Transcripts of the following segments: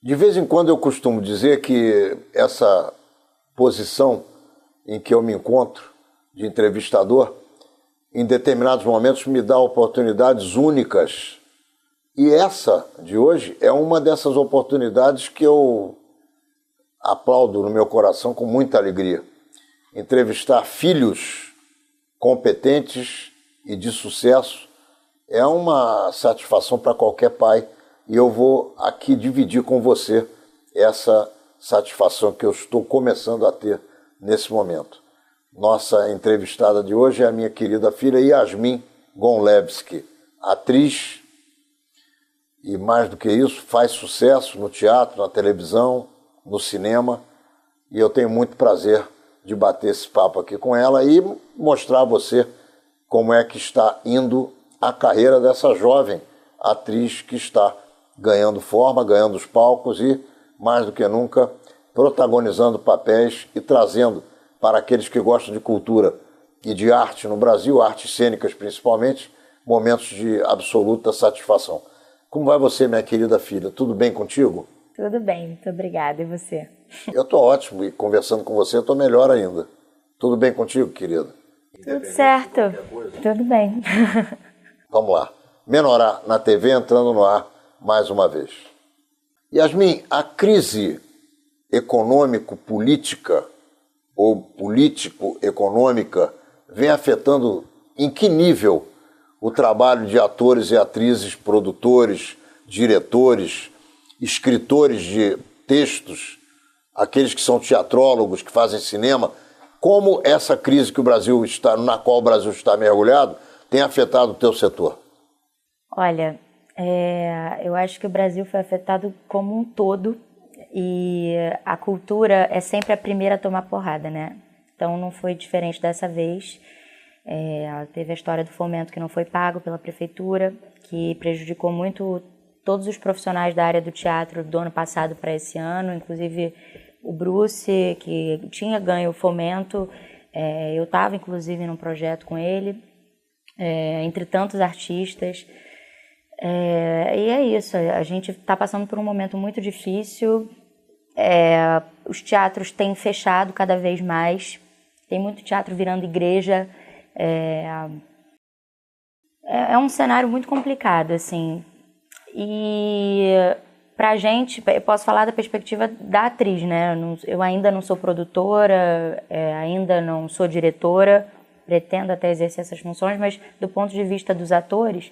De vez em quando eu costumo dizer que essa posição em que eu me encontro, de entrevistador, em determinados momentos me dá oportunidades únicas. E essa de hoje é uma dessas oportunidades que eu aplaudo no meu coração com muita alegria. Entrevistar filhos competentes e de sucesso é uma satisfação para qualquer pai. E eu vou aqui dividir com você essa satisfação que eu estou começando a ter nesse momento. Nossa entrevistada de hoje é a minha querida filha Yasmin Gonlewski, atriz e, mais do que isso, faz sucesso no teatro, na televisão, no cinema. E eu tenho muito prazer de bater esse papo aqui com ela e mostrar a você como é que está indo a carreira dessa jovem atriz que está ganhando forma, ganhando os palcos e, mais do que nunca, protagonizando papéis e trazendo para aqueles que gostam de cultura e de arte no Brasil, artes cênicas principalmente, momentos de absoluta satisfação. Como vai você, minha querida filha? Tudo bem contigo? Tudo bem, muito obrigada. E você? Eu estou ótimo e conversando com você eu estou melhor ainda. Tudo bem contigo, querida? Tudo certo. Tudo bem. Vamos lá. Menorá na TV entrando no ar mais uma vez. Yasmin, a crise econômico-política ou político-econômica vem afetando em que nível o trabalho de atores e atrizes, produtores, diretores, escritores de textos, aqueles que são teatrólogos, que fazem cinema? Como essa crise que o Brasil está, na qual o Brasil está mergulhado, tem afetado o teu setor? Olha, eu acho que o Brasil foi afetado como um todo e a cultura é sempre a primeira a tomar porrada, né? Então não foi diferente dessa vez. Teve a história do fomento que não foi pago pela prefeitura, que prejudicou muito todos os profissionais da área do teatro do ano passado para esse ano, inclusive o Bruce, que tinha ganho o fomento. Eu estava, inclusive, num projeto com ele, entre tantos artistas. E é isso, a gente está passando por um momento muito difícil. Os teatros têm fechado cada vez mais, tem muito teatro virando igreja. É um cenário muito complicado, assim. E pra gente, eu posso falar da perspectiva da atriz, né? Eu ainda não sou produtora, ainda não sou diretora, pretendo até exercer essas funções, mas do ponto de vista dos atores,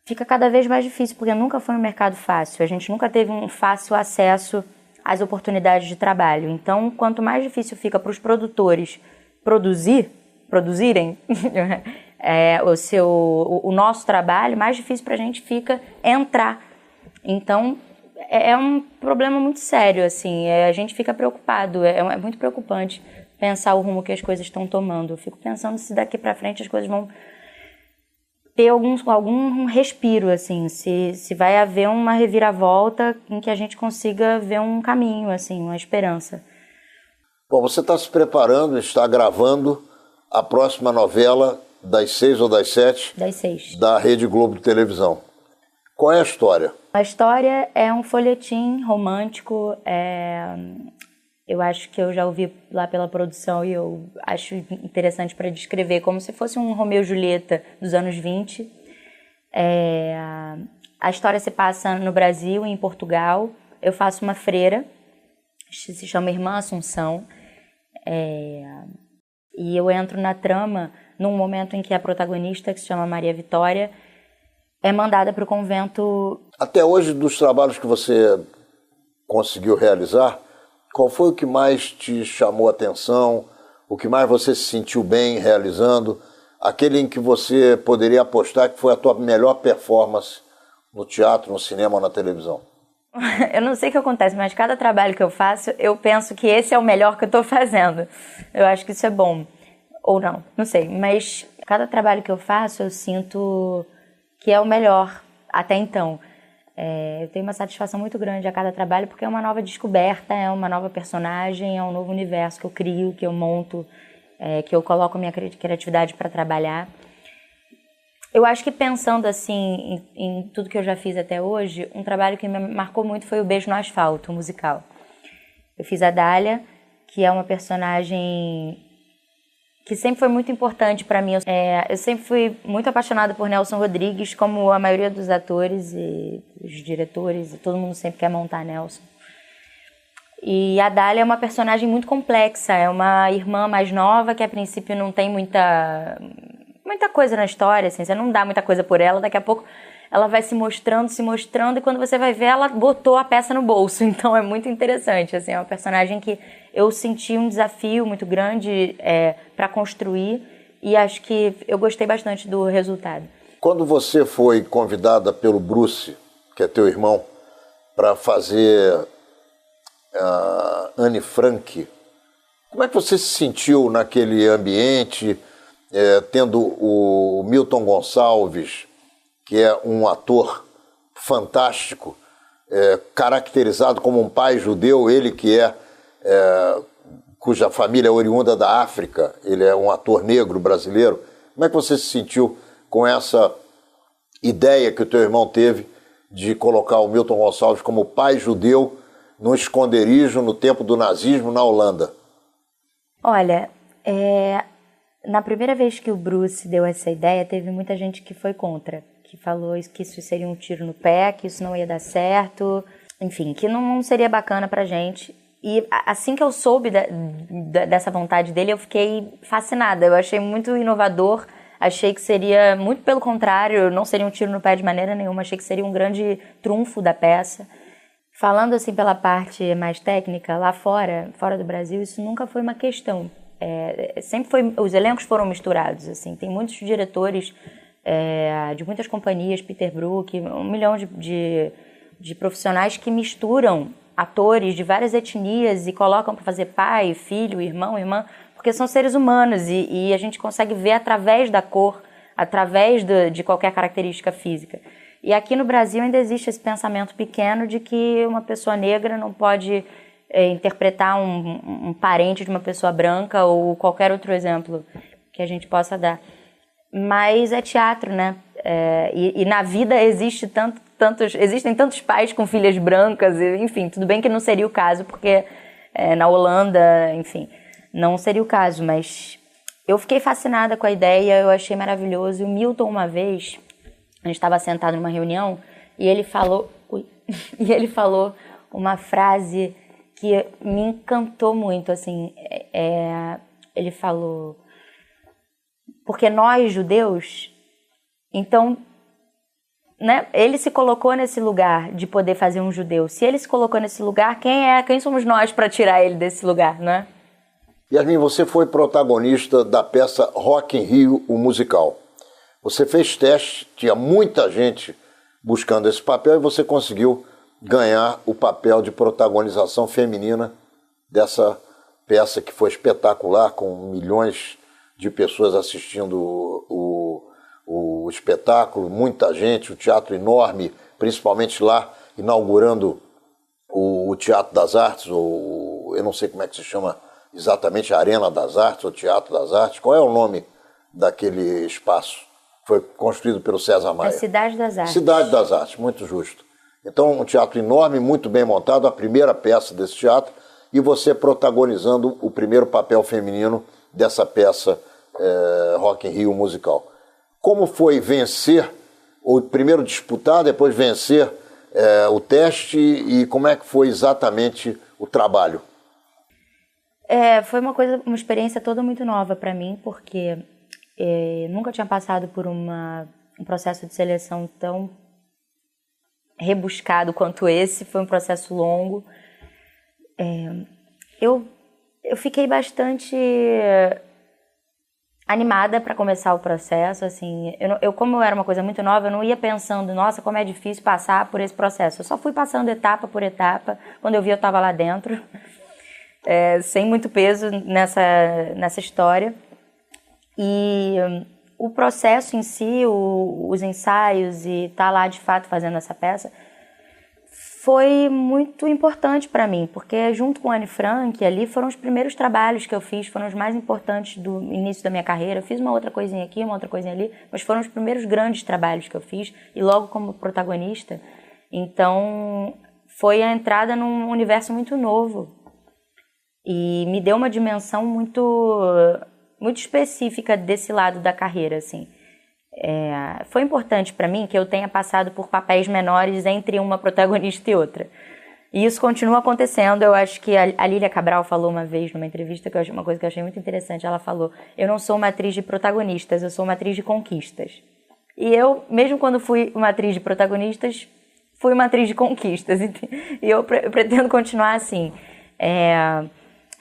fica cada vez mais difícil, porque nunca foi um mercado fácil. A gente nunca teve um fácil acesso às oportunidades de trabalho. Então, quanto mais difícil fica para os produtores produzirem o nosso trabalho, mais difícil para a gente fica entrar. Então, é um problema muito sério, assim. A gente fica preocupado, é muito preocupante pensar o rumo que as coisas estão tomando. Eu fico pensando se daqui para frente as coisas vão ter algum respiro, assim, se vai haver uma reviravolta em que a gente consiga ver um caminho, assim, uma esperança. Bom, você está se preparando, está gravando a próxima novela das 6 ou das 7? Das 6. Da Rede Globo de televisão. Qual é a história? A história é um folhetim romântico. Eu acho que eu já ouvi lá pela produção e eu acho interessante para descrever, como se fosse um Romeu e Julieta dos anos 20. A história se passa no Brasil e em Portugal. Eu faço uma freira, se chama Irmã Assunção, e eu entro na trama num momento em que a protagonista, que se chama Maria Vitória, é mandada para o convento. Até hoje, dos trabalhos que você conseguiu realizar, qual foi o que mais te chamou a atenção, o que mais você se sentiu bem realizando, aquele em que você poderia apostar que foi a tua melhor performance no teatro, no cinema ou na televisão? Eu não sei o que acontece, mas cada trabalho que eu faço, eu penso que esse é o melhor que eu estou fazendo. Eu acho que isso é bom. Ou não sei. Mas cada trabalho que eu faço, eu sinto que é o melhor até então. Eu tenho uma satisfação muito grande a cada trabalho, porque é uma nova descoberta, é uma nova personagem, é um novo universo que eu crio, que eu monto, que eu coloco a minha criatividade para trabalhar. Eu acho que pensando assim em tudo que eu já fiz até hoje, um trabalho que me marcou muito foi o Beijo no Asfalto, o musical. Eu fiz a Dália, que é uma personagem que sempre foi muito importante para mim. Eu sempre fui muito apaixonada por Nelson Rodrigues, como a maioria dos atores e os diretores, e todo mundo sempre quer montar Nelson. E a Dália é uma personagem muito complexa, é uma irmã mais nova que a princípio não tem muita coisa na história, assim, você não dá muita coisa por ela, daqui a pouco ela vai se mostrando, e quando você vai ver, ela botou a peça no bolso, então é muito interessante, assim, é uma personagem que eu senti um desafio muito grande para construir, e acho que eu gostei bastante do resultado. Quando você foi convidada pelo Bruce, que é teu irmão, para fazer Anne Frank, como é que você se sentiu naquele ambiente, tendo o Milton Gonçalves, que é um ator fantástico, caracterizado como um pai judeu, ele que cuja família é oriunda da África, ele é um ator negro brasileiro. Como é que você se sentiu com essa ideia que o teu irmão teve de colocar o Milton Gonçalves como pai judeu no esconderijo no tempo do nazismo na Holanda? Olha, na primeira vez que o Bruce deu essa ideia, teve muita gente que foi contra, que falou que isso seria um tiro no pé, que isso não ia dar certo, enfim, que não seria bacana pra gente. E assim que eu soube dessa vontade dele, eu fiquei fascinada. Eu achei muito inovador, achei que seria, muito pelo contrário, não seria um tiro no pé de maneira nenhuma, achei que seria um grande trunfo da peça. Falando assim pela parte mais técnica, lá fora do Brasil, isso nunca foi uma questão. Sempre foi, os elencos foram misturados, assim, tem muitos diretores de muitas companhias, Peter Brook, 1 milhão de profissionais que misturam atores de várias etnias e colocam para fazer pai, filho, irmão, irmã, porque são seres humanos e a gente consegue ver através da cor, através de qualquer característica física. E aqui no Brasil ainda existe esse pensamento pequeno de que uma pessoa negra não pode interpretar um parente de uma pessoa branca ou qualquer outro exemplo que a gente possa dar. Mas é teatro, né? E na vida existem tantos pais com filhas brancas, enfim, tudo bem que não seria o caso, porque na Holanda, enfim, não seria o caso, mas eu fiquei fascinada com a ideia, eu achei maravilhoso. E o Milton, uma vez, a gente estava sentado numa reunião e ele falou uma frase que me encantou muito, assim, ele falou: porque nós, judeus, então, né, ele se colocou nesse lugar de poder fazer um judeu. Se ele se colocou nesse lugar, quem somos nós para tirar ele desse lugar, né? Yasmin, você foi protagonista da peça Rock in Rio, o musical. Você fez teste, tinha muita gente buscando esse papel e você conseguiu ganhar o papel de protagonização feminina dessa peça que foi espetacular, com milhões de pessoas assistindo o espetáculo, muita gente, o teatro enorme, principalmente lá, inaugurando o Teatro das Artes, ou eu não sei como é que se chama exatamente, a Arena das Artes, ou Teatro das Artes. Qual é o nome daquele espaço? Foi construído pelo César Maia. A Cidade das Artes. Cidade das Artes, muito justo. Então, um teatro enorme, muito bem montado, a primeira peça desse teatro, e você protagonizando o primeiro papel feminino dessa peça Rock in Rio musical. Como foi vencer, ou primeiro disputar, depois vencer o teste, e como é que foi exatamente o trabalho? Foi uma experiência toda muito nova para mim, porque nunca tinha passado por um processo de seleção tão rebuscado quanto esse. Foi um processo longo. Eu fiquei bastante animada para começar o processo, assim, como eu era uma coisa muito nova, eu não ia pensando, nossa, como é difícil passar por esse processo. Eu só fui passando etapa por etapa. Quando eu vi, eu estava lá dentro, sem muito peso nessa história. E o processo em si, os ensaios e estar lá de fato fazendo essa peça, foi muito importante para mim, porque junto com a Anne Frank, ali foram os primeiros trabalhos que eu fiz, foram os mais importantes do início da minha carreira. Eu fiz uma outra coisinha aqui, uma outra coisinha ali, mas foram os primeiros grandes trabalhos que eu fiz, e logo como protagonista. Então, foi a entrada num universo muito novo e me deu uma dimensão muito específica desse lado da carreira, assim. Foi importante para mim que eu tenha passado por papéis menores entre uma protagonista e outra. E isso continua acontecendo. Eu acho que a Lília Cabral falou uma vez numa entrevista, uma coisa que eu achei muito interessante. Ela falou: eu não sou uma atriz de protagonistas, eu sou uma atriz de conquistas. E eu, mesmo quando fui uma atriz de protagonistas, fui uma atriz de conquistas. E eu pretendo continuar assim. É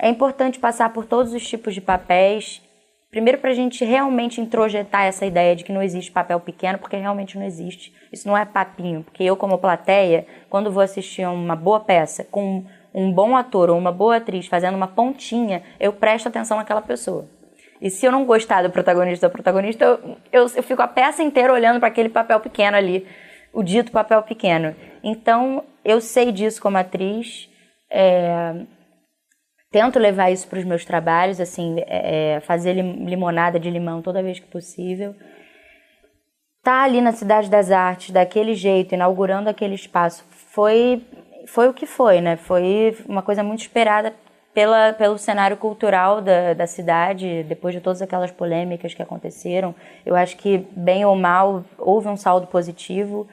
importante passar por todos os tipos de papéis. Primeiro, para a gente realmente introjetar essa ideia de que não existe papel pequeno, porque realmente não existe. Isso não é papinho, porque eu, como plateia, quando vou assistir a uma boa peça com um bom ator ou uma boa atriz fazendo uma pontinha, eu presto atenção naquela pessoa. E se eu não gostar do protagonista ou da protagonista, eu fico a peça inteira olhando para aquele papel pequeno ali, o dito papel pequeno. Então, eu sei disso como atriz. Tento levar isso para os meus trabalhos, assim, fazer limonada de limão toda vez que possível. Tá ali na Cidade das Artes, daquele jeito, inaugurando aquele espaço, foi o que foi, né? Foi uma coisa muito esperada pelo cenário cultural da cidade, depois de todas aquelas polêmicas que aconteceram. Eu acho que, bem ou mal, houve um saldo positivo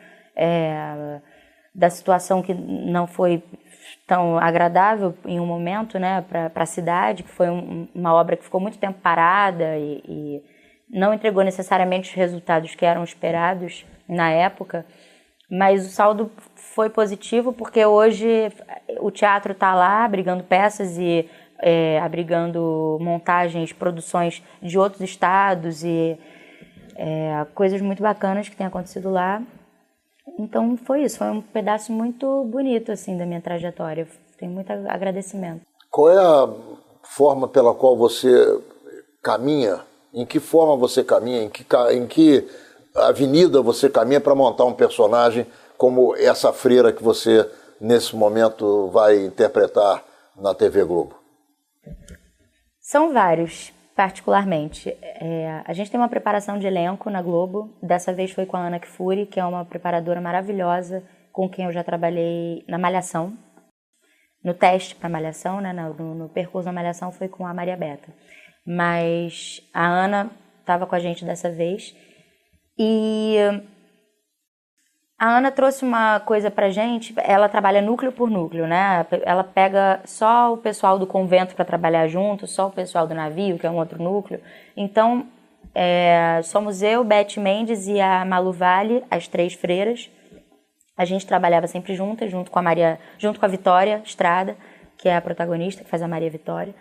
da situação que não foi tão agradável em um momento, né, para a cidade, que foi uma obra que ficou muito tempo parada e não entregou necessariamente os resultados que eram esperados na época, mas o saldo foi positivo porque hoje o teatro está lá abrigando peças e abrigando montagens, produções de outros estados e coisas muito bacanas que têm acontecido lá. Então foi isso, foi um pedaço muito bonito assim da minha trajetória. Tenho muito agradecimento. Qual é a forma pela qual você caminha? Em que forma você caminha? Em que avenida você caminha para montar um personagem como essa freira que você nesse momento vai interpretar na TV Globo? São vários. Particularmente, a gente tem uma preparação de elenco na Globo. Dessa vez foi com a Ana Kfouri, que é uma preparadora maravilhosa, com quem eu já trabalhei na Malhação. No teste para Malhação, né, no percurso da Malhação foi com a Maria Beta. Mas a Ana estava com a gente dessa vez. E a Ana trouxe uma coisa pra gente, ela trabalha núcleo por núcleo, né? Ela pega só o pessoal do convento para trabalhar junto, só o pessoal do navio, que é um outro núcleo. Então, somos eu, Beth Mendes e a Malu Vale, as 3 freiras. A gente trabalhava sempre juntas, junto com a Vitória Estrada, que é a protagonista, que faz a Maria Vitória.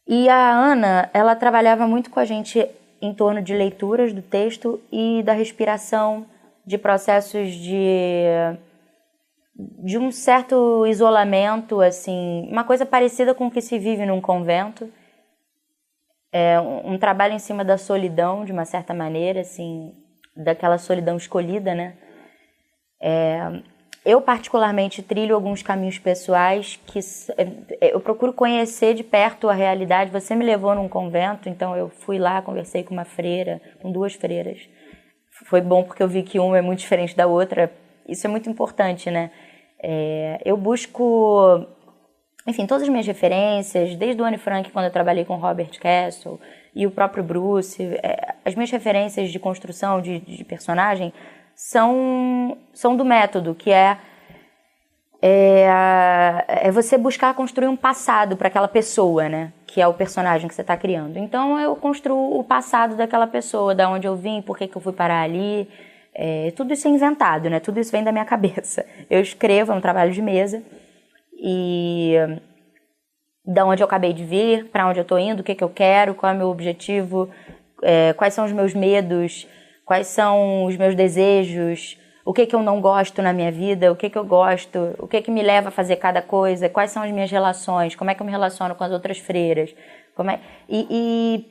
E a Ana, ela trabalhava muito com a gente em torno de leituras do texto e da respiração, de processos de um certo isolamento, assim, uma coisa parecida com o que se vive num convento. Um trabalho em cima da solidão, de uma certa maneira, assim, daquela solidão escolhida, né? Eu, particularmente, trilho alguns caminhos pessoais que eu procuro conhecer de perto a realidade. Você me levou num convento, então eu fui lá, conversei com uma freira, com 2 freiras. Foi bom porque eu vi que uma é muito diferente da outra. Isso é muito importante, né? Eu busco, enfim, todas as minhas referências, desde o Anne Frank, quando eu trabalhei com Robert Castle, e o próprio Bruce. As minhas referências de construção de personagem são do método, que é você buscar construir um passado para aquela pessoa, né? Que é o personagem que você está criando. Então eu construo o passado daquela pessoa, da onde eu vim, por que eu fui parar ali. Tudo isso é inventado, né? Tudo isso vem da minha cabeça. Eu escrevo, é um trabalho de mesa. E da onde eu acabei de vir, para onde eu estou indo, o que eu quero, qual é o meu objetivo, quais são os meus medos, quais são os meus desejos, o que eu não gosto na minha vida, o que eu gosto, o que me leva a fazer cada coisa, quais são as minhas relações, como é que eu me relaciono com as outras freiras. E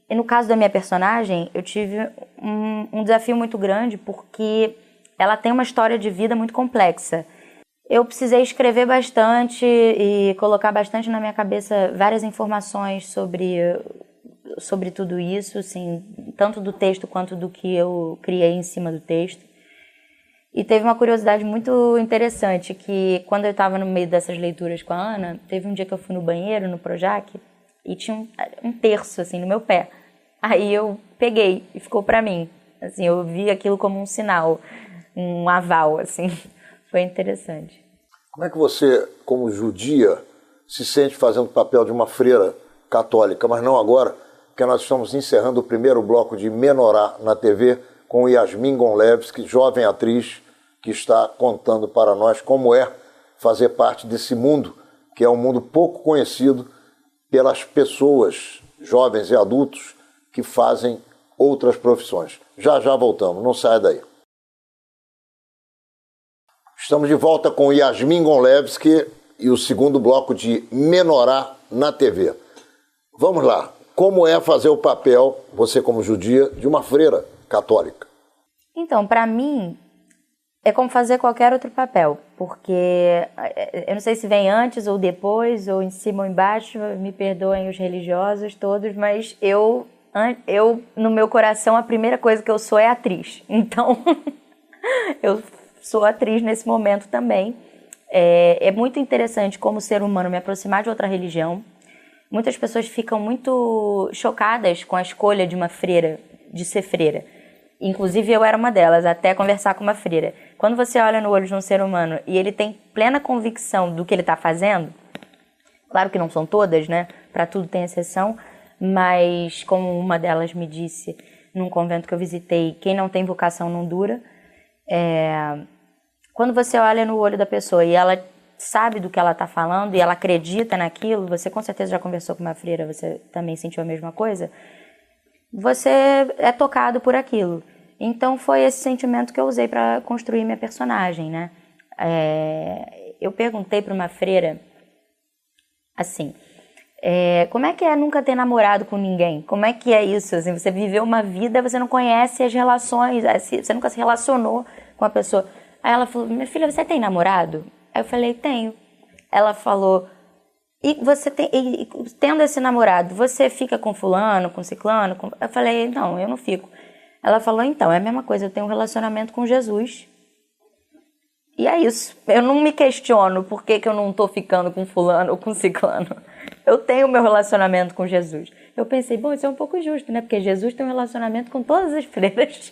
no caso da minha personagem, eu tive um desafio muito grande porque ela tem uma história de vida muito complexa. Eu precisei escrever bastante e colocar bastante na minha cabeça várias informações sobre tudo isso, assim, tanto do texto quanto do que eu criei em cima do texto. E teve uma curiosidade muito interessante, que quando eu estava no meio dessas leituras com a Ana, teve um dia que eu fui no banheiro, no Projac, e tinha um terço, assim, no meu pé. Aí eu peguei e ficou pra mim. Assim, eu vi aquilo como um sinal, um aval, assim. Foi interessante. Como é que você, como judia, se sente fazendo o papel de uma freira católica, mas não agora, porque nós estamos encerrando o primeiro bloco de Menorá na TV com Yasmin Gonlevski, jovem atriz, que está contando para nós como é fazer parte desse mundo, que é um mundo pouco conhecido pelas pessoas, jovens e adultos, que fazem outras profissões. Já voltamos, não saia daí. Estamos de volta com Yasmin Gonlevski e o segundo bloco de Menorá na TV. Vamos lá, como é fazer o papel, você como judia, de uma freira católica? Então, para mim, é como fazer qualquer outro papel, porque eu não sei se vem antes ou depois, ou em cima ou embaixo, me perdoem os religiosos todos, mas eu no meu coração, a primeira coisa que eu sou é atriz. Então, eu sou atriz nesse momento também. É muito interessante como ser humano me aproximar de outra religião. Muitas pessoas ficam muito chocadas com a escolha de uma freira, de ser freira. Inclusive eu era uma delas, até conversar com uma freira. Quando você olha no olho de um ser humano e ele tem plena convicção do que ele está fazendo, claro que não são todas, né? Para tudo tem exceção, mas como uma delas me disse num convento que eu visitei, quem não tem vocação não dura. Quando você olha no olho da pessoa e ela sabe do que ela está falando e ela acredita naquilo, você com certeza já conversou com uma freira, você também sentiu a mesma coisa, você é tocado por aquilo. Então foi esse sentimento que eu usei para construir minha personagem, né? Eu perguntei para uma freira assim, como é que é nunca ter namorado com ninguém? Como é que é isso? Assim, você viveu uma vida, você não conhece as relações, você nunca se relacionou com a pessoa. Aí ela falou, minha filha, você tem namorado? Aí eu falei, tenho. Ela falou, e tendo esse namorado, você fica com fulano, com ciclano? Eu falei, não, eu não fico. Ela falou, então, é a mesma coisa, eu tenho um relacionamento com Jesus. E é isso. Eu não me questiono por que eu não estou ficando com fulano ou com ciclano. Eu tenho meu relacionamento com Jesus. Eu pensei, bom, isso é um pouco justo, né? Porque Jesus tem um relacionamento com todas as freiras.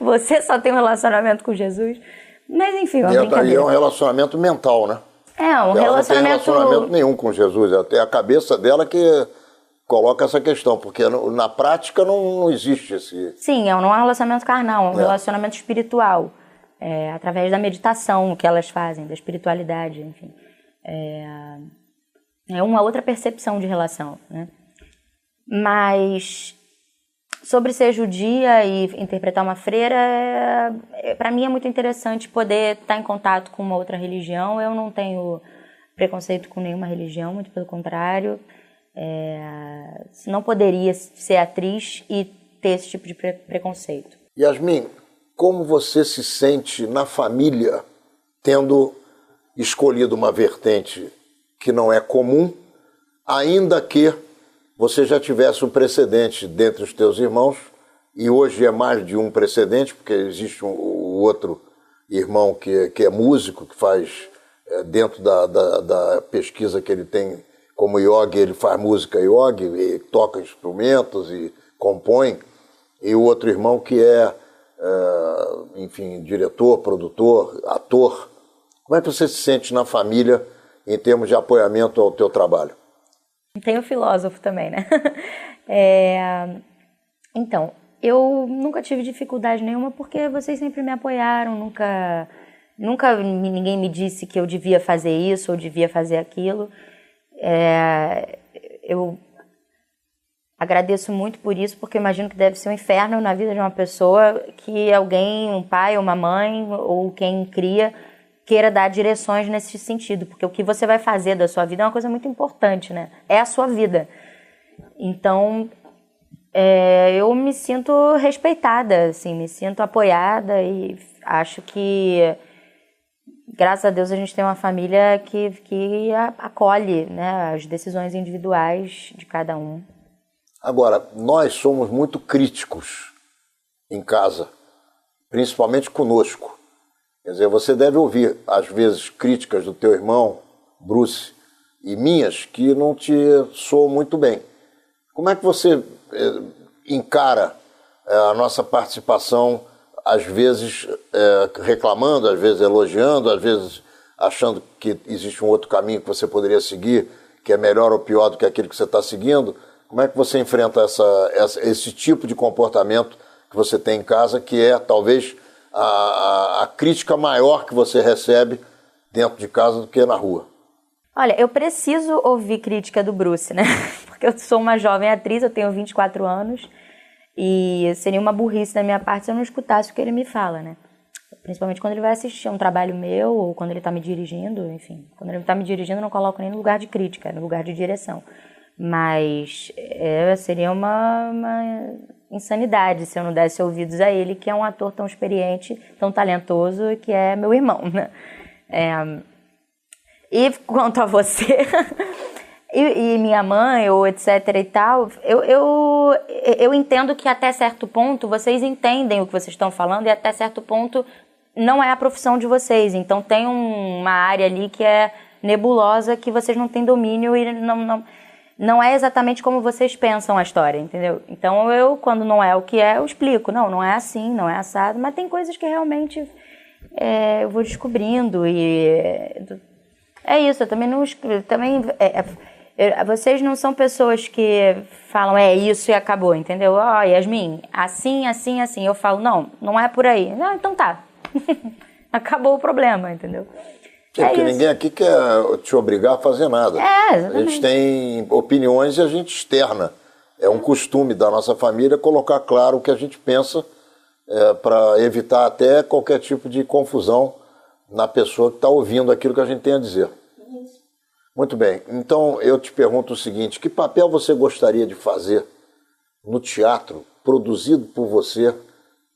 Você só tem um relacionamento com Jesus. Mas enfim, uma brincadeira. E é um relacionamento mental, né? Um ela relacionamento... não tem relacionamento nenhum com Jesus. Até a cabeça dela que coloca essa questão, porque na prática não existe esse... Sim, não é um relacionamento carnal, é um relacionamento espiritual. Através da meditação que elas fazem, da espiritualidade, enfim. É uma outra percepção de relação, né? Mas sobre ser judia e interpretar uma freira, para mim é muito interessante poder estar em contato com uma outra religião. Eu não tenho preconceito com nenhuma religião, muito pelo contrário. Não poderia ser atriz e ter esse tipo de preconceito. Yasmin, como você se sente na família tendo escolhido uma vertente que não é comum, ainda que você já tivesse um precedente dentre os teus irmãos, e hoje é mais de um precedente, porque existe o outro irmão que é músico, que faz, dentro da pesquisa que ele tem como yogi, ele faz música yogi, e toca instrumentos e compõe, e o outro irmão que enfim, diretor, produtor, ator. Como é que você se sente na família em termos de apoiamento ao teu trabalho? Tem o filósofo também, né? Então, eu nunca tive dificuldade nenhuma porque vocês sempre me apoiaram, nunca ninguém me disse que eu devia fazer isso ou devia fazer aquilo. Eu agradeço muito por isso, porque imagino que deve ser um inferno na vida de uma pessoa que alguém, um pai ou uma mãe, ou quem cria, queira dar direções nesse sentido, porque o que você vai fazer da sua vida é uma coisa muito importante, né? É a sua vida. Então, eu me sinto respeitada, assim, me sinto apoiada e acho que graças a Deus a gente tem uma família que acolhe, né, as decisões individuais de cada um. Agora, nós somos muito críticos em casa, principalmente conosco. Quer dizer, você deve ouvir, às vezes, críticas do teu irmão, Bruce, e minhas, que não te soam muito bem. Como é que você encara a nossa participação, às vezes reclamando, às vezes elogiando, às vezes achando que existe um outro caminho que você poderia seguir, que é melhor ou pior do que aquele que você está seguindo? Como é que você enfrenta esse tipo de comportamento que você tem em casa, que é talvez a crítica maior que você recebe dentro de casa do que na rua? Olha, eu preciso ouvir crítica do Bruce, né? Porque eu sou uma jovem atriz, eu tenho 24 anos, e seria uma burrice da minha parte se eu não escutasse o que ele me fala, né? Principalmente quando ele vai assistir um trabalho meu, ou quando ele está me dirigindo, enfim. Quando ele está me dirigindo, eu não coloco nem no lugar de crítica, no lugar de direção. Mas seria uma insanidade se eu não desse ouvidos a ele, que é um ator tão experiente, tão talentoso, que é meu irmão, né? E quanto a você e minha mãe, ou etc e tal, eu entendo que até certo ponto vocês entendem o que vocês estão falando e até certo ponto não é a profissão de vocês. Então tem uma área ali que é nebulosa, que vocês não têm domínio e não é exatamente como vocês pensam a história, entendeu? Então quando não é o que é, eu explico. Não é assim, não é assado, mas tem coisas que realmente eu vou descobrindo e é isso. Eu também não... vocês não são pessoas que falam isso e acabou, entendeu? Yasmin, assim, assim, assim. Eu falo, não é por aí. Não, então tá. Acabou o problema, entendeu? Porque ninguém aqui quer te obrigar a fazer nada. Exatamente. A gente tem opiniões e a gente externa. É um costume da nossa família colocar claro o que a gente pensa para evitar até qualquer tipo de confusão na pessoa que está ouvindo aquilo que a gente tem a dizer. Isso. Muito bem. Então eu te pergunto o seguinte: que papel você gostaria de fazer no teatro, produzido por você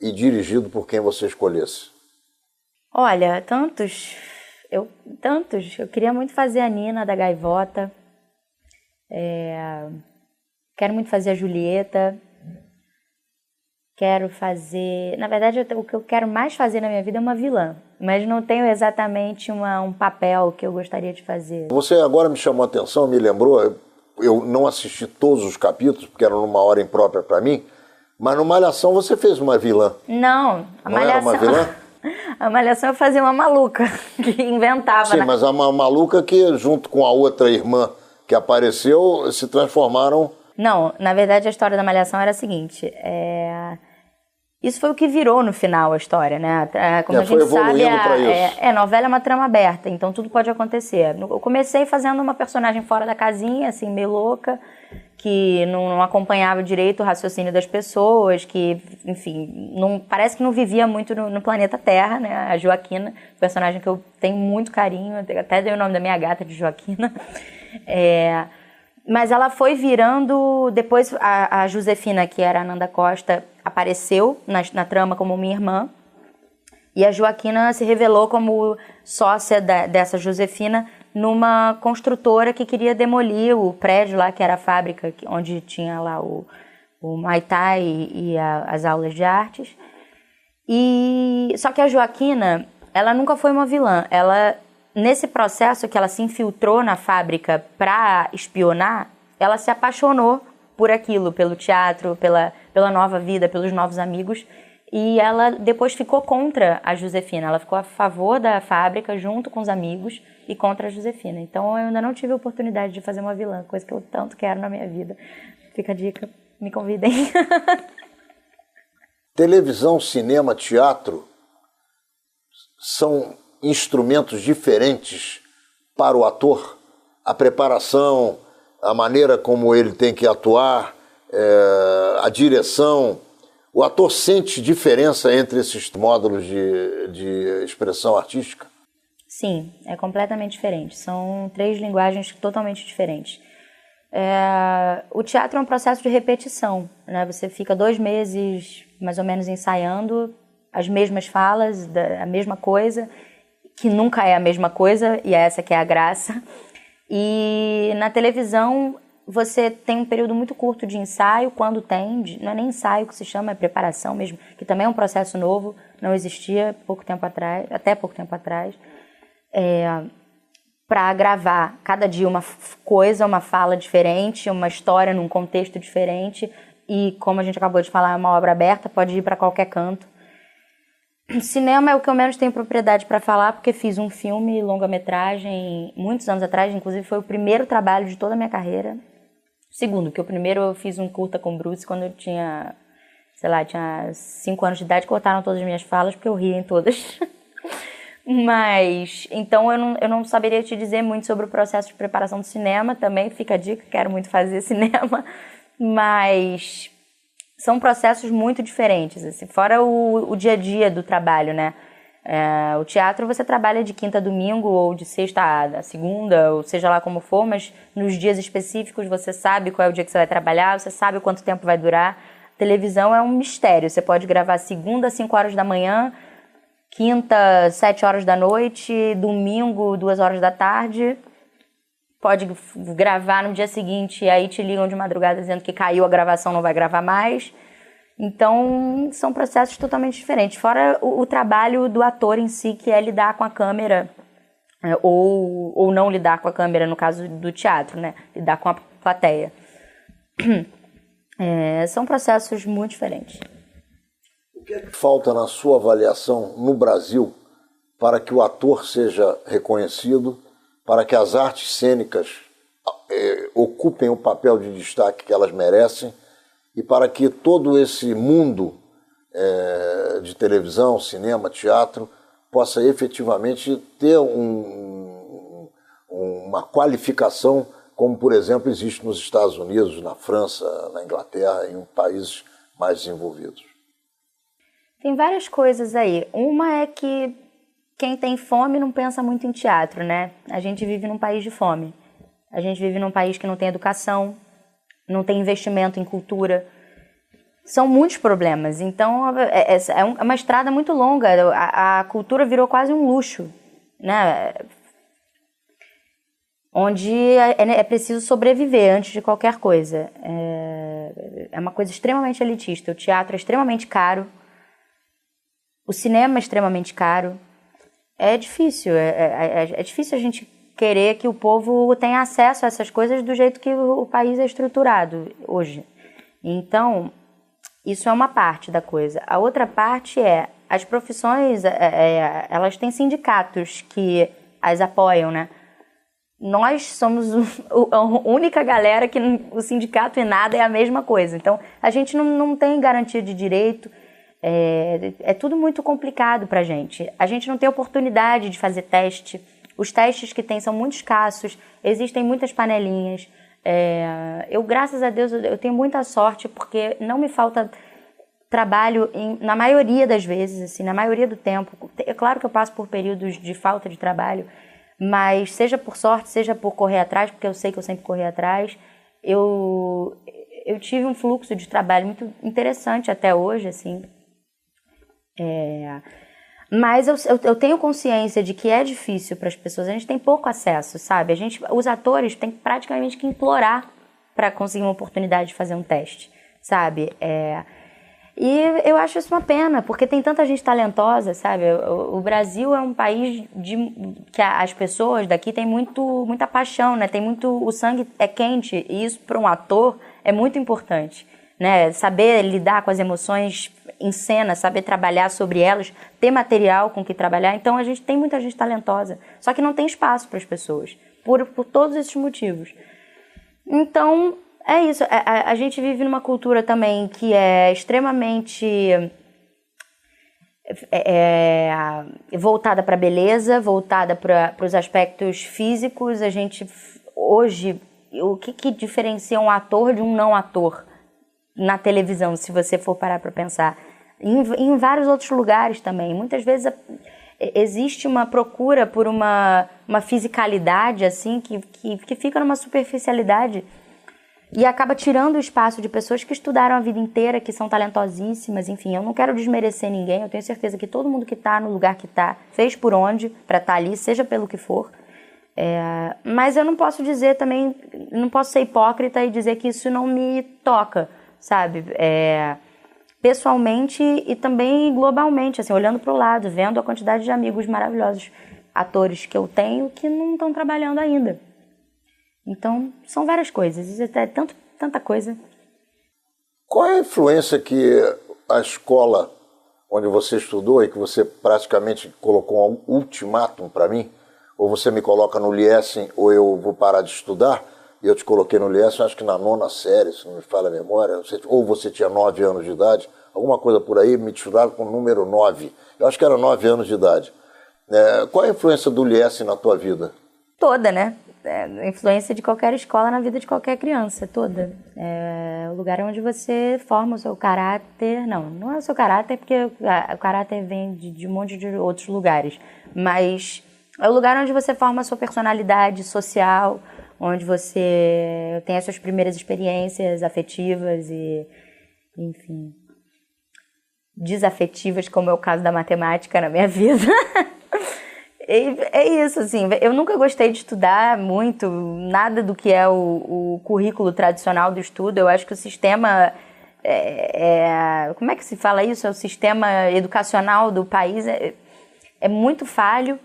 e dirigido por quem você escolhesse? Olha, tantos. Eu queria muito fazer a Nina da Gaivota. Quero muito fazer a Julieta. Quero fazer... Na verdade, o que eu quero mais fazer na minha vida é uma vilã. Mas não tenho exatamente um papel que eu gostaria de fazer. Você agora me chamou a atenção, me lembrou. Eu não assisti todos os capítulos, porque era numa hora imprópria para mim. Mas no Malhação você fez uma vilã. Não, a não Malhação... era uma vilã? A Malhação eu fazia uma maluca, que inventava. Sim, mas uma maluca que, junto com a outra irmã que apareceu, se transformaram... Não, na verdade a história da Malhação era a seguinte, isso foi o que virou no final a história, né? Como a gente sabe, novela é uma trama aberta, então tudo pode acontecer. Eu comecei fazendo uma personagem fora da casinha, assim, meio louca, que não acompanhava direito o raciocínio das pessoas, que, enfim, parece que não vivia muito no planeta Terra, né? A Joaquina, personagem que eu tenho muito carinho, até dei o nome da minha gata de Joaquina. Mas ela foi virando... Depois a Josefina, que era a Nanda Costa, apareceu na trama como minha irmã. E a Joaquina se revelou como sócia dessa Josefina numa construtora que queria demolir o prédio lá, que era a fábrica, onde tinha lá o Muay Thai e as aulas de artes. Só que a Joaquina, ela nunca foi uma vilã. Nesse processo que ela se infiltrou na fábrica para espionar, ela se apaixonou por aquilo, pelo teatro, pela nova vida, pelos novos amigos. E ela depois ficou contra a Josefina. Ela ficou a favor da fábrica, junto com os amigos, e contra a Josefina. Então eu ainda não tive a oportunidade de fazer uma vilã, coisa que eu tanto quero na minha vida. Fica a dica, me convidem. Televisão, cinema, teatro são instrumentos diferentes para o ator? A preparação, a maneira como ele tem que atuar, a direção... O ator sente diferença entre esses módulos de expressão artística? Sim, é completamente diferente. São 3 linguagens totalmente diferentes. O teatro é um processo de repetição, né? Você fica 2 meses, mais ou menos, ensaiando as mesmas falas, a mesma coisa, que nunca é a mesma coisa, e essa que é a graça. E na televisão você tem um período muito curto de ensaio, quando tem, não é nem ensaio que se chama, é preparação mesmo, que também é um processo novo, não existia até pouco tempo atrás, para gravar cada dia uma coisa, uma fala diferente, uma história num contexto diferente, e como a gente acabou de falar, é uma obra aberta, pode ir para qualquer canto. Cinema é o que eu menos tenho propriedade para falar, porque fiz um filme, longa-metragem, muitos anos atrás, inclusive foi o primeiro trabalho de toda a minha carreira. Segundo, porque o primeiro eu fiz um curta com Bruce quando eu tinha, tinha 5 anos de idade, cortaram todas as minhas falas, porque eu ria em todas. Mas, então eu não saberia te dizer muito sobre o processo de preparação do cinema, também fica a dica, quero muito fazer cinema, mas são processos muito diferentes, assim, fora o dia a dia do trabalho, né? O teatro você trabalha de quinta a domingo ou de sexta a segunda, ou seja lá como for, mas nos dias específicos você sabe qual é o dia que você vai trabalhar, você sabe quanto tempo vai durar. Televisão é um mistério, você pode gravar segunda às 5 horas da manhã, quinta 7 horas da noite, domingo 2 horas da tarde, pode gravar no dia seguinte e aí te ligam de madrugada dizendo que caiu a gravação, não vai gravar mais. Então, são processos totalmente diferentes. Fora o trabalho do ator em si, que é lidar com a câmera, ou não lidar com a câmera, no caso do teatro, né? Lidar com a plateia. São processos muito diferentes. O que é que falta na sua avaliação no Brasil para que o ator seja reconhecido, para que as artes cênicas ocupem o papel de destaque que elas merecem, e para que todo esse mundo de televisão, cinema, teatro, possa efetivamente ter uma qualificação, como, por exemplo, existe nos Estados Unidos, na França, na Inglaterra, em países mais desenvolvidos? Tem várias coisas aí. Uma é que quem tem fome não pensa muito em teatro, né? A gente vive num país de fome. A gente vive num país que não tem educação, não tem investimento em cultura. São muitos problemas. Então, é uma estrada muito longa. A cultura virou quase um luxo, né? Onde é preciso sobreviver antes de qualquer coisa. É uma coisa extremamente elitista. O teatro é extremamente caro. O cinema é extremamente caro. É difícil. É difícil a gente querer que o povo tenha acesso a essas coisas do jeito que o país é estruturado hoje. Então, isso é uma parte da coisa. A outra parte as profissões, elas têm sindicatos que as apoiam, né? Nós somos a única galera que o sindicato e nada é a mesma coisa. Então, a gente não tem garantia de direito. É tudo muito complicado pra gente. A gente não tem oportunidade de fazer teste. Os testes que tem são muito escassos, existem muitas panelinhas. Eu, graças a Deus, eu tenho muita sorte, porque não me falta trabalho na maioria das vezes, assim, na maioria do tempo. É claro que eu passo por períodos de falta de trabalho, mas seja por sorte, seja por correr atrás, porque eu sei que eu sempre corri atrás, eu tive um fluxo de trabalho muito interessante até hoje, assim. Mas eu tenho consciência de que é difícil para as pessoas, a gente tem pouco acesso, sabe? Os atores têm praticamente que implorar para conseguir uma oportunidade de fazer um teste, sabe? E eu acho isso uma pena, porque tem tanta gente talentosa, sabe? O Brasil é um país que as pessoas daqui têm muita paixão, né? O sangue é quente, e isso para um ator é muito importante, né? Saber lidar com as emoções em cena, saber trabalhar sobre elas, ter material com que trabalhar. Então, a gente tem muita gente talentosa, só que não tem espaço para as pessoas, por todos esses motivos. Então, é isso. A gente vive numa cultura também que é extremamente voltada para a beleza, voltada para os aspectos físicos. A gente, hoje, o que diferencia um ator de um não ator na televisão, se você for parar para pensar? Em vários outros lugares também. Muitas vezes existe uma procura por uma fisicalidade assim, que fica numa superficialidade E acaba tirando o espaço de pessoas que estudaram a vida inteira, que são talentosíssimas, enfim, eu não quero desmerecer ninguém, eu tenho certeza que todo mundo que está no lugar que está, fez por onde para estar ali, seja pelo que for. Mas eu não posso dizer também, não posso ser hipócrita e dizer que isso não me toca, sabe? Pessoalmente e também globalmente, assim, olhando para o lado, vendo a quantidade de amigos maravilhosos, atores que eu tenho que não estão trabalhando ainda. Então, são várias coisas, isso é tanta coisa. Qual é a influência que a escola onde você estudou e que você praticamente colocou um ultimátum para mim, ou você me coloca no Liesen ou eu vou parar de estudar, e eu te coloquei no Liesen, acho que na 9ª série, se não me falha a memória, ou você tinha 9 anos de idade, alguma coisa por aí, me tiraram com o número 9. Eu acho que era 9 anos de idade. Qual é a influência do Liesen na tua vida? Toda, né? A influência de qualquer escola na vida de qualquer criança, toda. É o lugar onde você forma o seu caráter. Não é o seu caráter, porque o caráter vem de um monte de outros lugares. Mas é o lugar onde você forma a sua personalidade social, onde você tem as suas primeiras experiências afetivas e, enfim, desafetivas, como é o caso da matemática na minha vida. É isso, assim, eu nunca gostei de estudar muito, nada do que é o currículo tradicional do estudo. Eu acho que o sistema, como é que se fala isso? O sistema educacional do país é muito falho,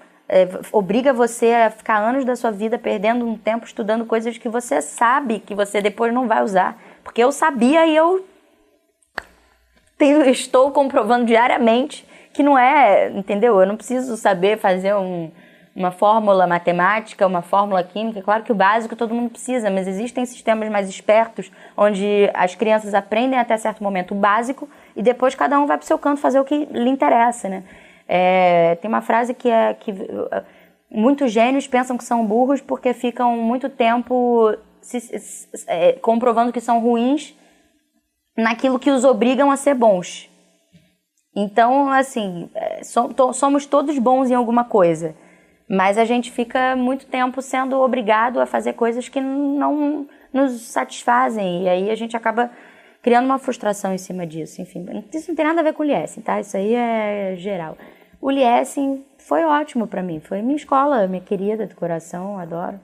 obriga você a ficar anos da sua vida perdendo um tempo estudando coisas que você sabe que você depois não vai usar. Porque eu sabia e eu estou comprovando diariamente que não é, entendeu? Eu não preciso saber fazer uma fórmula matemática, uma fórmula química. Claro que o básico todo mundo precisa, mas existem sistemas mais espertos onde as crianças aprendem até certo momento o básico e depois cada um vai para o seu canto fazer o que lhe interessa, né? Tem uma frase que muitos gênios pensam que são burros porque ficam muito tempo comprovando que são ruins naquilo que os obrigam a ser bons. Então, assim, somos todos bons em alguma coisa, mas a gente fica muito tempo sendo obrigado a fazer coisas que não nos satisfazem, e aí a gente acaba criando uma frustração em cima disso. Enfim, isso não tem nada a ver com o Liesen, tá? Isso aí é geral. O Liesen foi ótimo para mim, foi minha escola, minha querida do coração, adoro.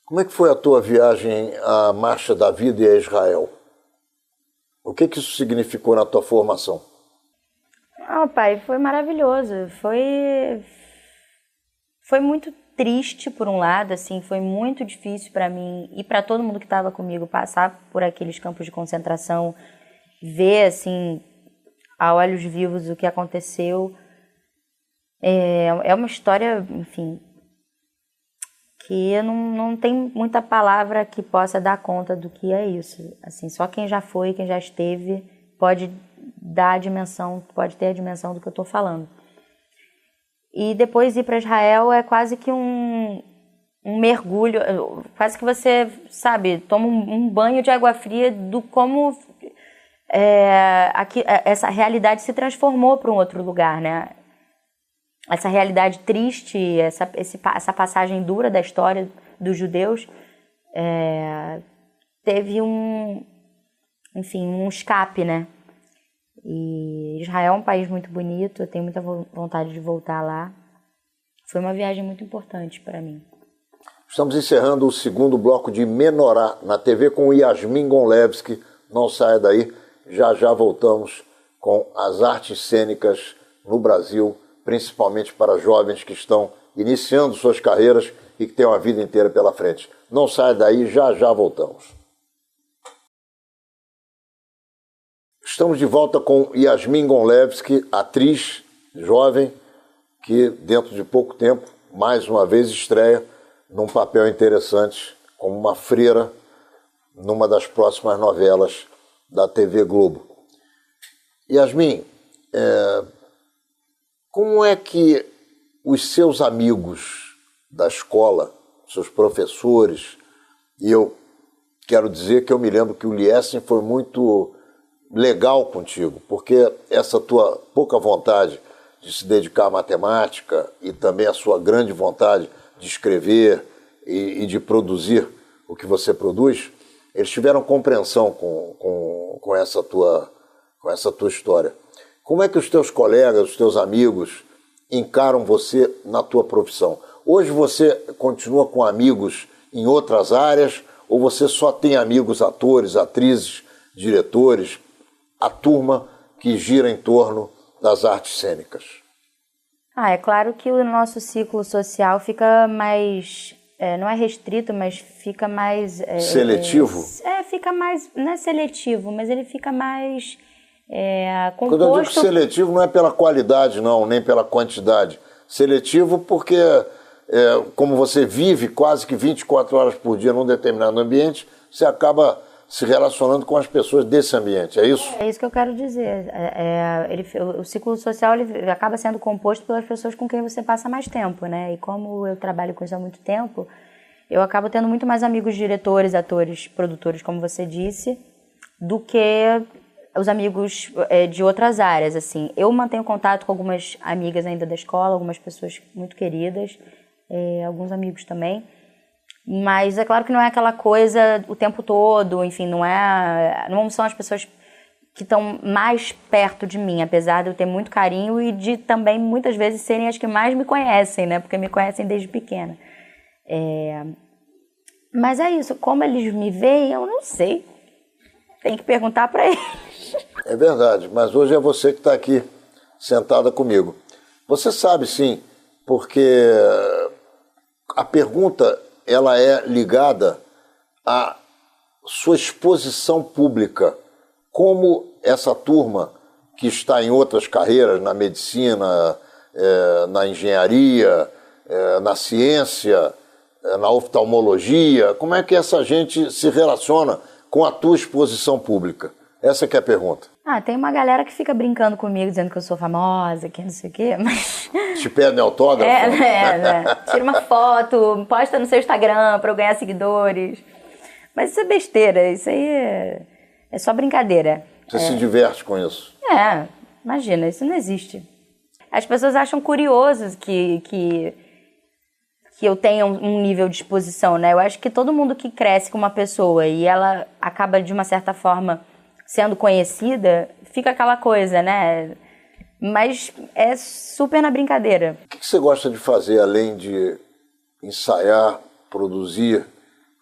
Como é que foi a tua viagem à Marcha da Vida e a Israel? O que isso significou na tua formação? Pai, foi maravilhoso, foi muito triste por um lado, assim, foi muito difícil para mim e para todo mundo que estava comigo passar por aqueles campos de concentração, ver, assim, a olhos vivos o que aconteceu. É uma história, enfim, que não tem muita palavra que possa dar conta do que é isso. Assim, só quem já foi, quem já esteve, pode dar a dimensão, pode ter a dimensão do que eu estou falando. E depois ir para Israel é quase que um mergulho, quase que você, sabe, toma um banho de água fria do como essa realidade se transformou para um outro lugar, né? Essa realidade triste, essa passagem dura da história dos judeus, teve um escape, né? E Israel é um país muito bonito, eu tenho muita vontade de voltar lá. Foi uma viagem muito importante para mim. Estamos encerrando o segundo bloco de Menorá na TV com Yasmin Gonlevski. Não saia daí, já voltamos com as artes cênicas no Brasil, principalmente para jovens que estão iniciando suas carreiras e que têm uma vida inteira pela frente. Não saia daí, já voltamos. Estamos de volta com Yasmin Gonlevski, atriz jovem, que dentro de pouco tempo, mais uma vez, estreia num papel interessante como uma freira numa das próximas novelas da TV Globo. Yasmin, como é que os seus amigos da escola, seus professores, e eu quero dizer que eu me lembro que o Liesen foi muito legal contigo, porque essa tua pouca vontade de se dedicar à matemática e também a sua grande vontade de escrever e de produzir o que você produz, eles tiveram compreensão com essa tua história. Como é que os teus colegas, os teus amigos encaram você na tua profissão? Hoje você continua com amigos em outras áreas ou você só tem amigos atores, atrizes, diretores, a turma que gira em torno das artes cênicas? É claro que o nosso ciclo social fica mais, não é restrito, mas fica mais... seletivo? Fica mais, não é seletivo, mas ele fica mais composto... Quando eu digo seletivo não é pela qualidade não, nem pela quantidade. Seletivo porque, como você vive quase que 24 horas por dia num determinado ambiente, você acaba se relacionando com as pessoas desse ambiente, é isso? É isso que eu quero dizer. O ciclo social ele acaba sendo composto pelas pessoas com quem você passa mais tempo, né? E como eu trabalho com isso há muito tempo, eu acabo tendo muito mais amigos diretores, atores, produtores, como você disse, do que os amigos de outras áreas, assim. Eu mantenho contato com algumas amigas ainda da escola, algumas pessoas muito queridas, alguns amigos também. Mas é claro que não é aquela coisa o tempo todo, enfim, não são as pessoas que estão mais perto de mim, apesar de eu ter muito carinho e de também muitas vezes serem as que mais me conhecem, né? Porque me conhecem desde pequena. Mas é isso, como eles me veem, eu não sei. Tem que perguntar para eles. É verdade, mas hoje é você que está aqui sentada comigo. Você sabe sim, porque a pergunta ela é ligada à sua exposição pública. Como essa turma que está em outras carreiras, na medicina, na engenharia, na ciência, na oftalmologia, como é que essa gente se relaciona com a tua exposição pública? Essa que é a pergunta. Tem uma galera que fica brincando comigo, dizendo que eu sou famosa, que não sei o quê, mas... Te pedem autógrafo? Né? Tira uma foto, posta no seu Instagram pra eu ganhar seguidores. Mas isso é besteira, isso aí é só brincadeira. Você se diverte com isso? Imagina, isso não existe. As pessoas acham curioso que eu tenha um nível de exposição, né? Eu acho que todo mundo que cresce com uma pessoa e ela acaba, de uma certa forma, sendo conhecida, fica aquela coisa, né? Mas é super na brincadeira. O que você gosta de fazer, além de ensaiar, produzir,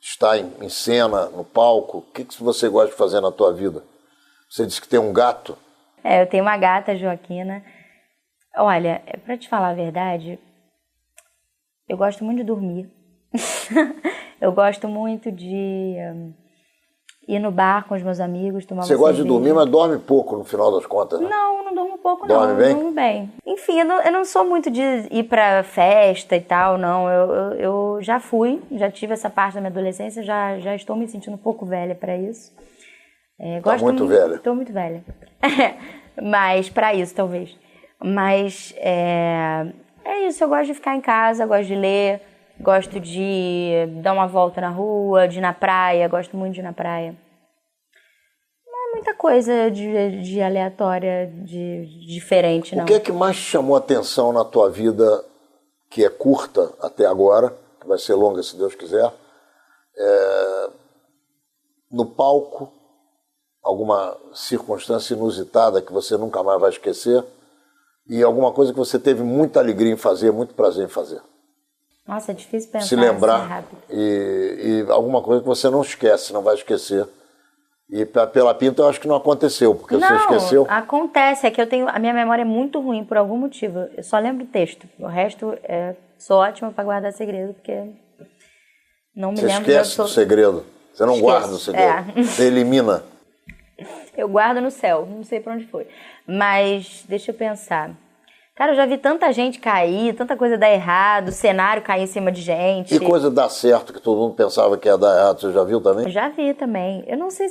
estar em cena, no palco? O que você gosta de fazer na tua vida? Você disse que tem um gato? Eu tenho uma gata, Joaquina. Olha, pra te falar a verdade, eu gosto muito de dormir. Eu gosto muito de ir no bar com os meus amigos, tomar uma cerveja. Você gosta de dormir, mas dorme pouco no final das contas, né? Não durmo pouco, não. Dorme bem? Dormo bem. Enfim, eu não sou muito de ir pra festa e tal, não. Eu já já tive essa parte da minha adolescência, já estou me sentindo um pouco velha pra isso. Muito velha? Tô muito velha. Mas pra isso, talvez. Mas é isso, eu gosto de ficar em casa, gosto de ler, gosto de dar uma volta na rua, de ir na praia, gosto muito de ir na praia. Não é muita coisa de aleatória, de diferente, não. O que é que mais te chamou a atenção na tua vida, que é curta até agora, que vai ser longa se Deus quiser, no palco, alguma circunstância inusitada que você nunca mais vai esquecer e alguma coisa que você teve muita alegria em fazer, muito prazer em fazer? Nossa, é difícil pensar se lembrar assim rápido. E alguma coisa que você não esquece, não vai esquecer. E pela pinta eu acho que não aconteceu, porque você esqueceu. Não, acontece, é que a minha memória é muito ruim por algum motivo. Eu só lembro o texto, o resto sou ótima para guardar segredo, porque não me lembro. Você esquece do segredo, você não guarda o segredo, você elimina. Eu guardo no céu, não sei para onde foi. Mas deixa eu pensar. Cara, eu já vi tanta gente cair, tanta coisa dar errado, cenário cair em cima de gente. E coisa dar certo, que todo mundo pensava que ia dar errado, você já viu também? Eu já vi também. Eu não sei.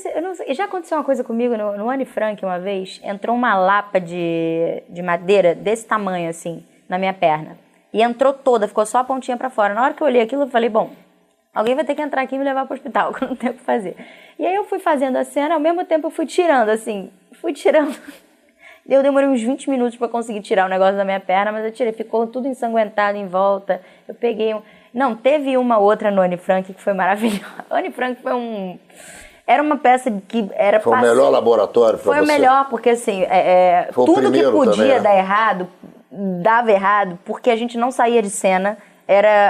Já aconteceu uma coisa comigo no Anne Frank uma vez. Entrou uma lapa de madeira desse tamanho, assim, na minha perna. E entrou toda, ficou só a pontinha pra fora. Na hora que eu olhei aquilo, eu falei, bom, alguém vai ter que entrar aqui e me levar pro hospital, que eu não tenho o que fazer. E aí eu fui fazendo a cena, ao mesmo tempo eu fui tirando, assim, Eu demorei uns 20 minutos para conseguir tirar o negócio da minha perna, mas eu tirei, ficou tudo ensanguentado em volta. Eu peguei Não, teve uma outra no Anne Frank que foi maravilhosa. Anne Frank foi Era uma peça que era... Foi o melhor laboratório para você? Foi o melhor, porque assim, tudo que podia também, né? Dar errado, dava errado, porque a gente não saía de cena,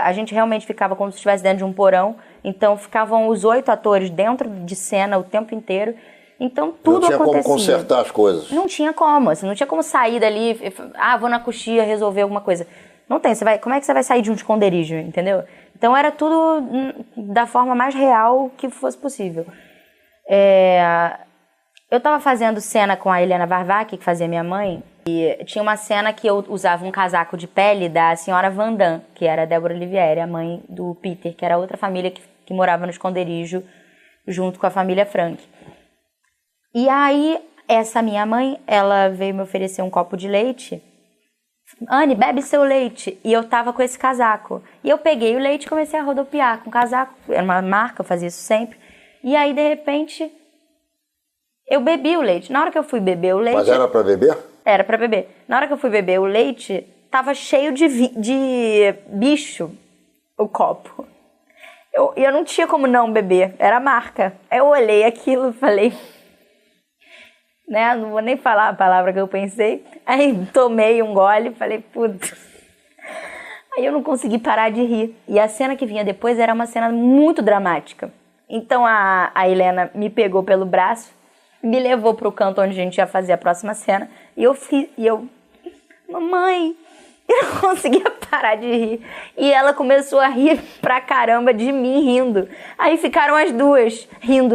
a gente realmente ficava como se estivesse dentro de um porão, então ficavam os 8 atores dentro de cena o tempo inteiro, então tudo acontecia. Não tinha como consertar as coisas? Não tinha como, assim, não tinha como sair dali, vou na coxia resolver alguma coisa. Não tem, como é que você vai sair de um esconderijo, entendeu? Então era tudo da forma mais real que fosse possível. Eu estava fazendo cena com a Helena Varvac, que fazia minha mãe, e tinha uma cena que eu usava um casaco de pele da senhora Van Damme, que era a Débora Olivieri, a mãe do Peter, que era outra família que morava no esconderijo junto com a família Frank. E aí, essa minha mãe, ela veio me oferecer um copo de leite. Anne, bebe seu leite. E eu tava com esse casaco. E eu peguei o leite e comecei a rodopiar com o casaco. Era uma marca, eu fazia isso sempre. E aí, de repente, eu bebi o leite. Na hora que eu fui beber o leite... Mas era pra beber? Era pra beber. Na hora que eu fui beber o leite, tava cheio de bicho o copo. E eu não tinha como não beber. Era marca. Aí eu olhei aquilo e falei... Não vou nem falar a palavra que eu pensei. Aí tomei um gole e falei, puta. Aí eu não consegui parar de rir. E a cena que vinha depois era uma cena muito dramática. Então a Helena me pegou pelo braço, me levou pro canto onde a gente ia fazer a próxima cena. E eu, mamãe, eu não conseguia parar de rir. E ela começou a rir pra caramba de mim rindo. Aí ficaram as duas rindo.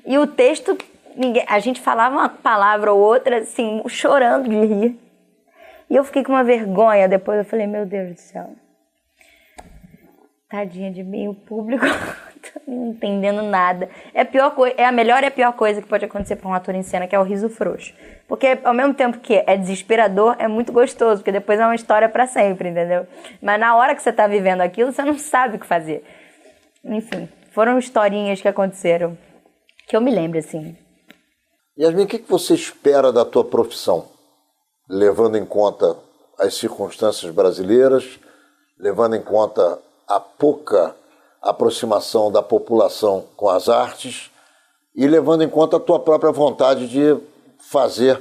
E o texto... a gente falava uma palavra ou outra, assim, chorando de rir. E eu fiquei com uma vergonha. Depois eu falei, meu Deus do céu. Tadinha de mim, o público não entendendo nada. É a melhor e a pior coisa que pode acontecer para um ator em cena, que é o riso frouxo. Porque ao mesmo tempo que é desesperador, é muito gostoso, porque depois é uma história para sempre, entendeu? Mas na hora que você tá vivendo aquilo, você não sabe o que fazer. Enfim, foram historinhas que aconteceram, que eu me lembro, assim. Yasmin, o que você espera da tua profissão? Levando em conta as circunstâncias brasileiras, levando em conta a pouca aproximação da população com as artes e levando em conta a tua própria vontade de fazer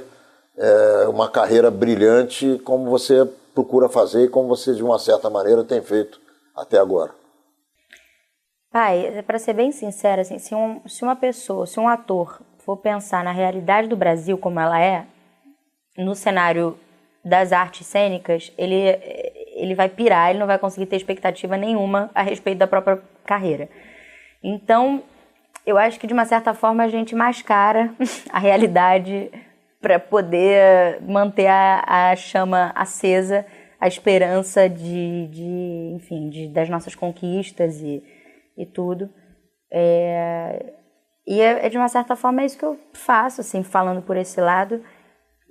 uma carreira brilhante como você procura fazer e como você, de uma certa maneira, tem feito até agora. Pai, para ser bem sincera, assim, se um ator for pensar na realidade do Brasil como ela é, no cenário das artes cênicas, ele vai pirar, ele não vai conseguir ter expectativa nenhuma a respeito da própria carreira. Então, eu acho que de uma certa forma a gente mascara a realidade para poder manter a chama acesa, a esperança das nossas conquistas e tudo. E de uma certa forma é isso que eu faço, assim, falando por esse lado.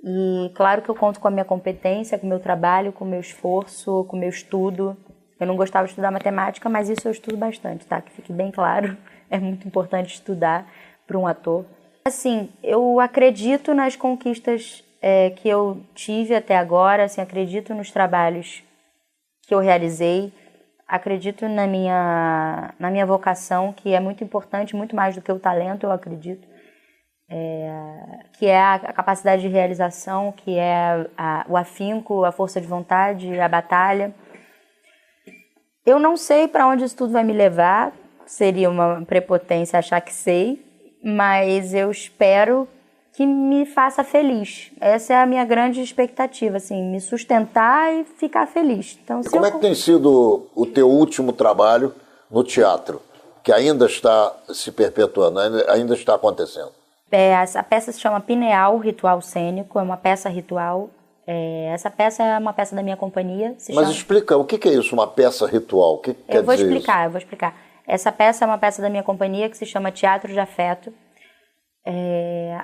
E claro que eu conto com a minha competência, com o meu trabalho, com o meu esforço, com o meu estudo. Eu não gostava de estudar matemática, mas isso eu estudo bastante, tá? Que fique bem claro, é muito importante estudar para um ator. Assim, eu acredito nas conquistas que eu tive até agora, assim, acredito nos trabalhos que eu realizei, acredito na minha vocação, que é muito importante, muito mais do que o talento, eu acredito. Que é a capacidade de realização, que é o afinco, a força de vontade, a batalha. Eu não sei para onde isso tudo vai me levar, seria uma prepotência achar que sei, mas eu espero que me faça feliz. Essa é a minha grande expectativa, assim, me sustentar e ficar feliz. Então, como é que tem sido o teu último trabalho no teatro, que ainda está se perpetuando, ainda está acontecendo? A peça se chama Pineal, Ritual Cênico, é uma peça ritual. Essa peça é uma peça da minha companhia. Explica, o que é isso, uma peça ritual? O que quer dizer isso? Eu vou explicar. Essa peça é uma peça da minha companhia que se chama Teatro de Afeto.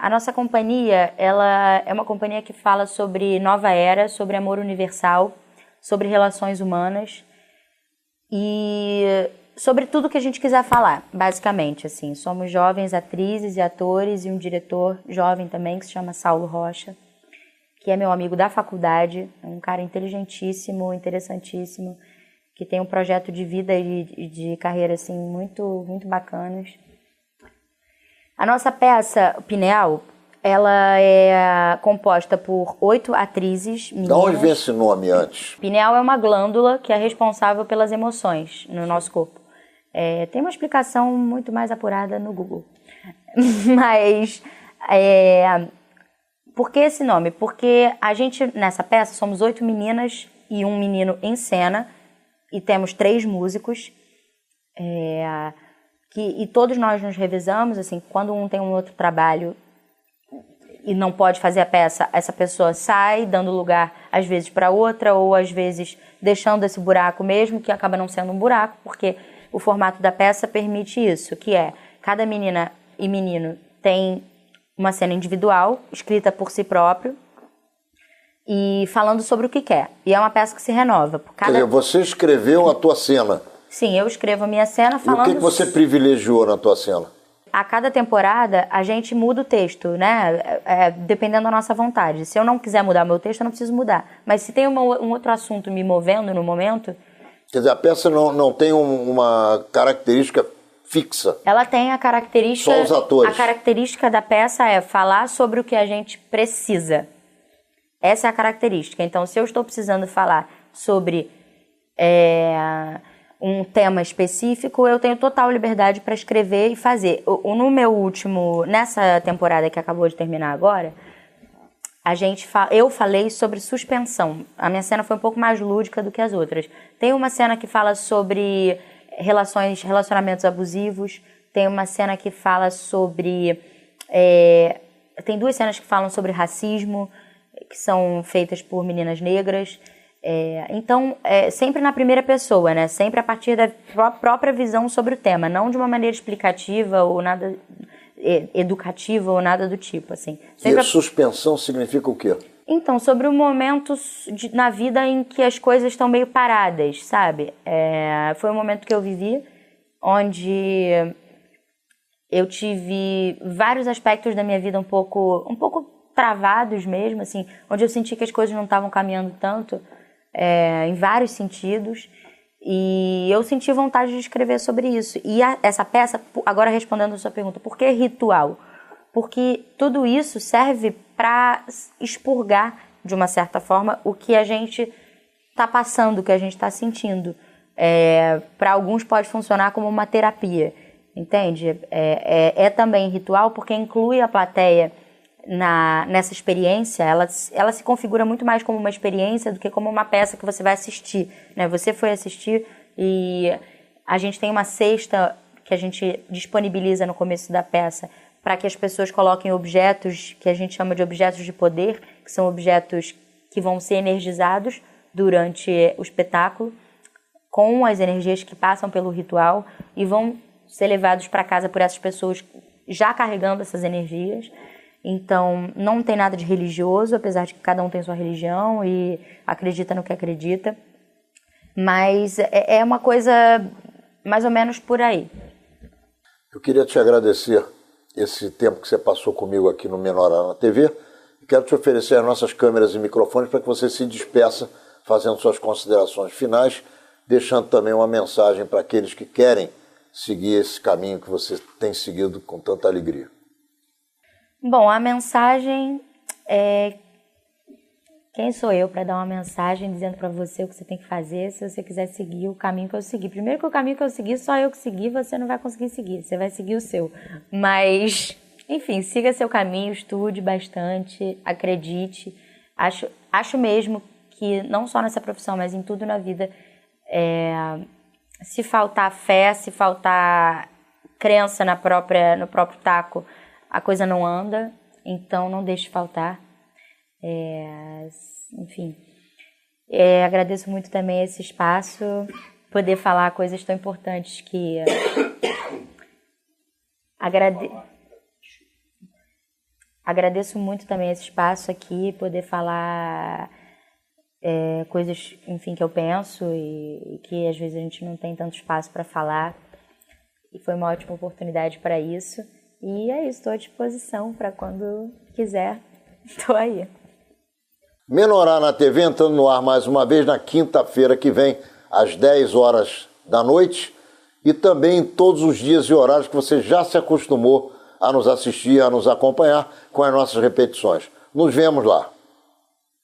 A nossa companhia, ela é uma companhia que fala sobre nova era, sobre amor universal, sobre relações humanas e sobre tudo que a gente quiser falar, basicamente, assim. Somos jovens atrizes e atores e um diretor jovem também, que se chama Saulo Rocha, que é meu amigo da faculdade, é um cara inteligentíssimo, interessantíssimo, que tem um projeto de vida e de carreira, assim, muito, muito bacanas. A nossa peça, Pineal, ela é composta por 8 atrizes meninas. De onde vem esse nome antes? Pineal é uma glândula que é responsável pelas emoções no nosso corpo. Tem uma explicação muito mais apurada no Google. Mas, por que esse nome? Porque a gente, nessa peça, somos 8 meninas e um menino em cena, e temos 3 músicos, e todos nós nos revezamos, assim, quando um tem um outro trabalho e não pode fazer a peça, essa pessoa sai, dando lugar, às vezes, para outra, ou às vezes deixando esse buraco mesmo, que acaba não sendo um buraco, porque o formato da peça permite isso, que é, cada menina e menino tem uma cena individual, escrita por si próprio, e falando sobre o que quer. E é uma peça que se renova. Quer dizer, você escreveu a tua cena. Sim, eu escrevo a minha cena falando... E o que você privilegiou na tua cena? A cada temporada, a gente muda o texto, né? Dependendo da nossa vontade. Se eu não quiser mudar meu texto, eu não preciso mudar. Mas se tem um outro assunto me movendo no momento... Quer dizer, a peça não tem uma característica fixa. Ela tem a característica... Só os atores. A característica da peça é falar sobre o que a gente precisa. Essa é a característica. Então, se eu estou precisando falar sobre um tema específico, eu tenho total liberdade para escrever e fazer. No meu último... Nessa temporada que acabou de terminar agora, eu falei sobre suspensão. A minha cena foi um pouco mais lúdica do que as outras. Tem uma cena que fala sobre relacionamentos abusivos. Tem uma cena que fala sobre... tem 2 cenas que falam sobre racismo, que são feitas por meninas negras. Então, sempre na primeira pessoa, né? Sempre a partir da própria visão sobre o tema, não de uma maneira explicativa ou nada educativa ou nada do tipo, assim. E a suspensão significa o quê? Então, sobre o momento na vida em que as coisas estão meio paradas, sabe? Foi um momento que eu vivi onde eu tive vários aspectos da minha vida um pouco travados mesmo, assim, onde eu senti que as coisas não estavam caminhando tanto, em vários sentidos, e eu senti vontade de escrever sobre isso. E essa peça, agora respondendo a sua pergunta, por que ritual? Porque tudo isso serve para expurgar, de uma certa forma, o que a gente está passando, o que a gente está sentindo. Para alguns pode funcionar como uma terapia, entende? Também ritual porque inclui a plateia nessa experiência. Ela se configura muito mais como uma experiência do que como uma peça que você vai assistir, né? Você foi assistir e a gente tem uma cesta que a gente disponibiliza no começo da peça para que as pessoas coloquem objetos que a gente chama de objetos de poder, que são objetos que vão ser energizados durante o espetáculo com as energias que passam pelo ritual e vão ser levados para casa por essas pessoas já carregando essas energias. Então, não tem nada de religioso, apesar de que cada um tem sua religião e acredita no que acredita. Mas é uma coisa mais ou menos por aí. Eu queria te agradecer esse tempo que você passou comigo aqui no Menorá na TV. Quero te oferecer as nossas câmeras e microfones para que você se despeça, fazendo suas considerações finais, deixando também uma mensagem para aqueles que querem seguir esse caminho que você tem seguido com tanta alegria. Bom, a mensagem é... Quem sou eu para dar uma mensagem dizendo para você o que você tem que fazer se você quiser seguir o caminho que eu segui? Primeiro que o caminho que eu segui, só eu que segui, você não vai conseguir seguir, você vai seguir o seu. Mas, enfim, siga seu caminho, estude bastante, acredite. Acho mesmo que, não só nessa profissão, mas em tudo na vida, se faltar fé, se faltar crença no próprio taco, a coisa não anda, então não deixe faltar. Enfim, agradeço muito também esse espaço, poder falar coisas tão importantes que agradeço muito também esse espaço aqui, poder falar coisas, enfim, que eu penso e que às vezes a gente não tem tanto espaço para falar, e foi uma ótima oportunidade para isso. E é isso, estou à disposição para quando quiser, estou aí. Menorá na TV entrando no ar mais uma vez na quinta-feira que vem, às 10 horas da noite, e também em todos os dias e horários que você já se acostumou a nos assistir, a nos acompanhar com as nossas repetições. Nos vemos lá.